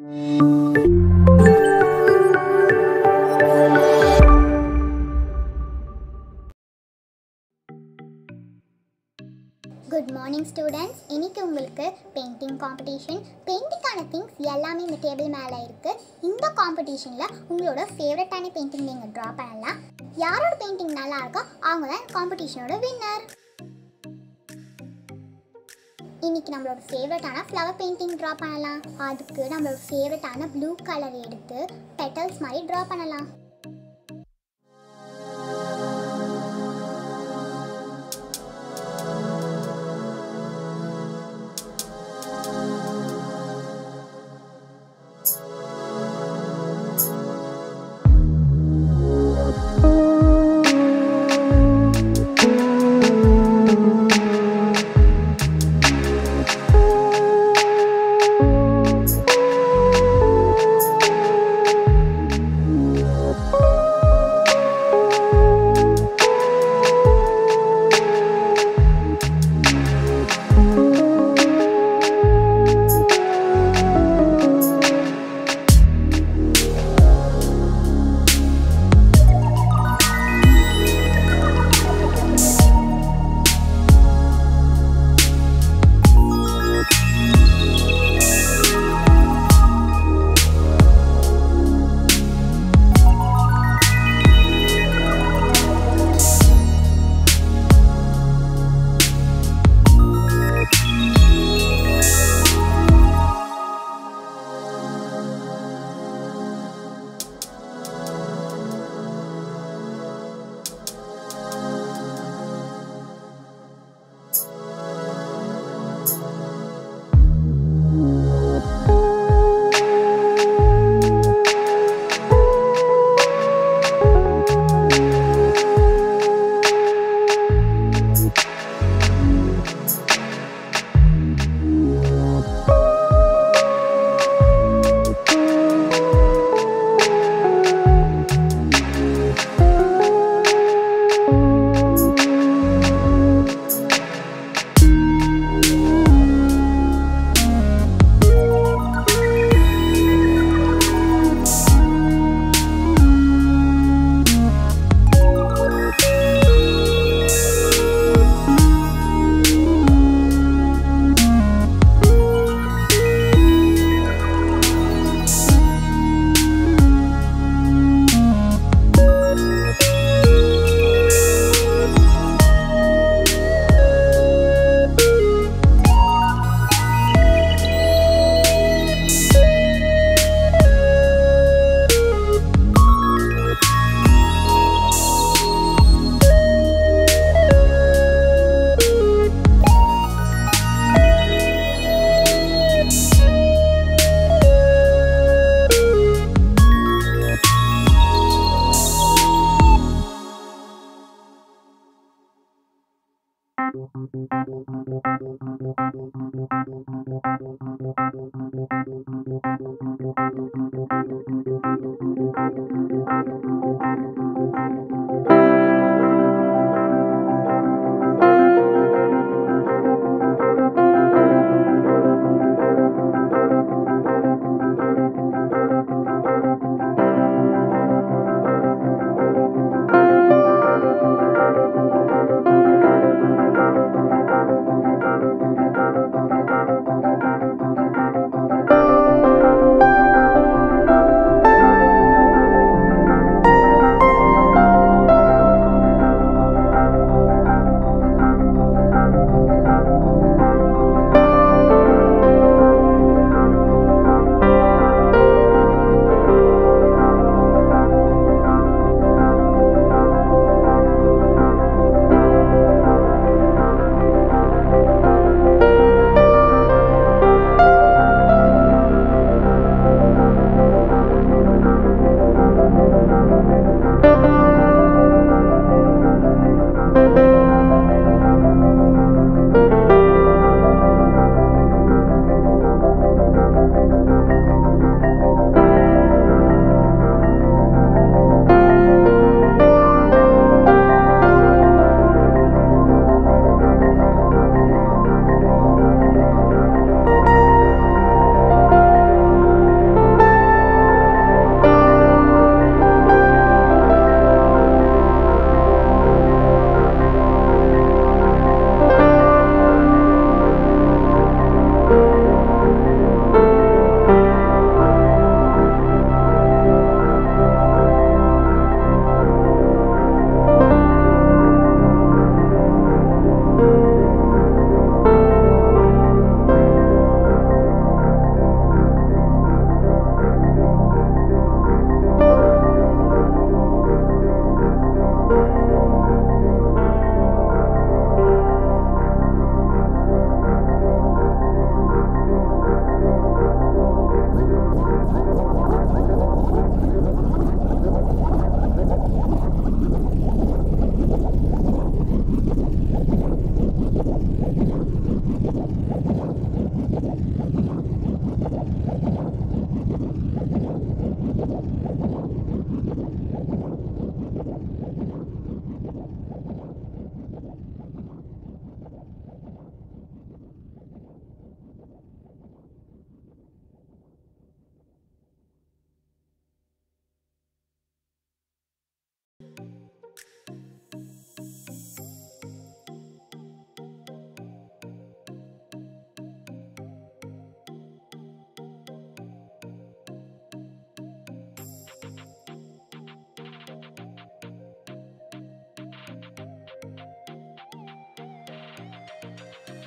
Good morning students. இன்னைக்கு உங்களுக்கு painting competition. பெயிண்டிங்கான things எல்லாமே இந்த டேபிள் மேலே இருக்குது. இந்த காம்படிஷனில் உங்களோட ஃபேவரட்டான பெயிண்டிங் நீங்கள் ட்ரா பண்ணலாம். யாரோட பெயிண்டிங் நல்லா இருக்கோ அவங்க தான் காம்படிஷனோட வின்னர். இன்னைக்கு நம்மளோட ஃபேவரட்டான ஃப்ளவர் பெயிண்டிங் ட்ரா பண்ணலாம். அதுக்கு நம்மளோட ஃபேவரட்டான ப்ளூ கலர் எடுத்து பெட்டல்ஸ் மாதிரி ட்ரா பண்ணலாம்.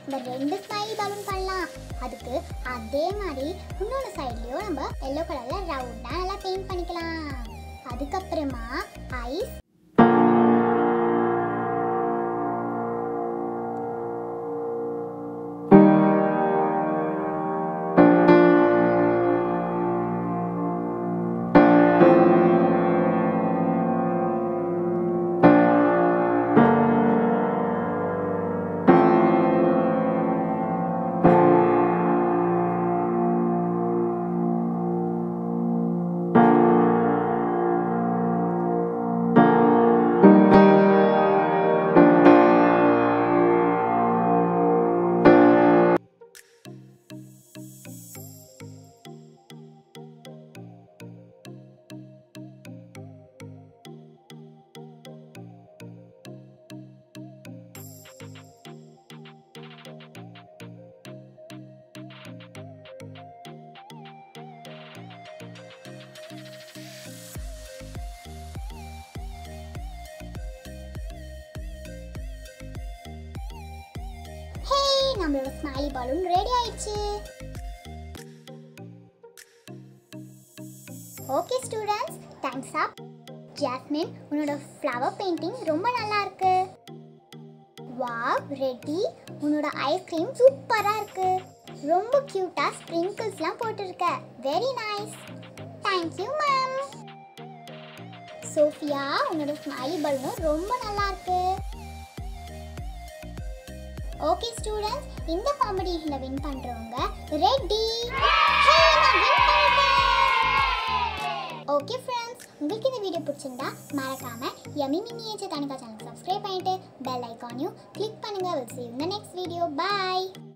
நம்ம 2 ஸ்மைலி பலூன் பண்ணலாம். அதுக்கு அதே மாதிரி இன்னொரு சைட்லயும் நம்ம எல்லோ கலர்ல ரவுண்டா நல்லா பெயிண்ட் பண்ணிக்கலாம். அதுக்கப்புறமா ஐஸ், நம்மளோட ஸ்மைலி பலூன் ரெடி ஆயிடுச்சு. ஓகே ஸ்டூடண்ட்ஸ், தேங்க்ஸ் அப். ஜாஸ்மின், உன்னோட ஃப்ளவர் பெயிண்டிங் ரொம்ப நல்லா இருக்கு. வாவ் ரெட்டி, உன்னோட ஐஸ்கிரீம் சூப்பரா இருக்கு. ரொம்ப கியூட்டா ஸ்ப்ரிங்கிள்ஸ்லாம் போட்டுருக்க. Very nice. Thank you ma'am. Sophia, உன்னோட ஸ்மைலி பலூன் ரொம்ப நல்லா இருக்கு. ஓகே ஸ்டூடண்ட்ஸ், இந்த காம்படிஷன்ல வின் பண்றவங்க ரெடி. ஓகே ஃப்ரெண்ட்ஸ், உங்களுக்கு இந்த வீடியோ பிடிச்சிருந்தா மறக்காம யம்மி மினியேச்சர் தனிகா சேனலுக்கு சப்ஸ்கிரைப் பண்ணிட்டு பெல் ஐகானையும் கிளிக் பண்ணுங்க. We'll see you in the next video. Bye.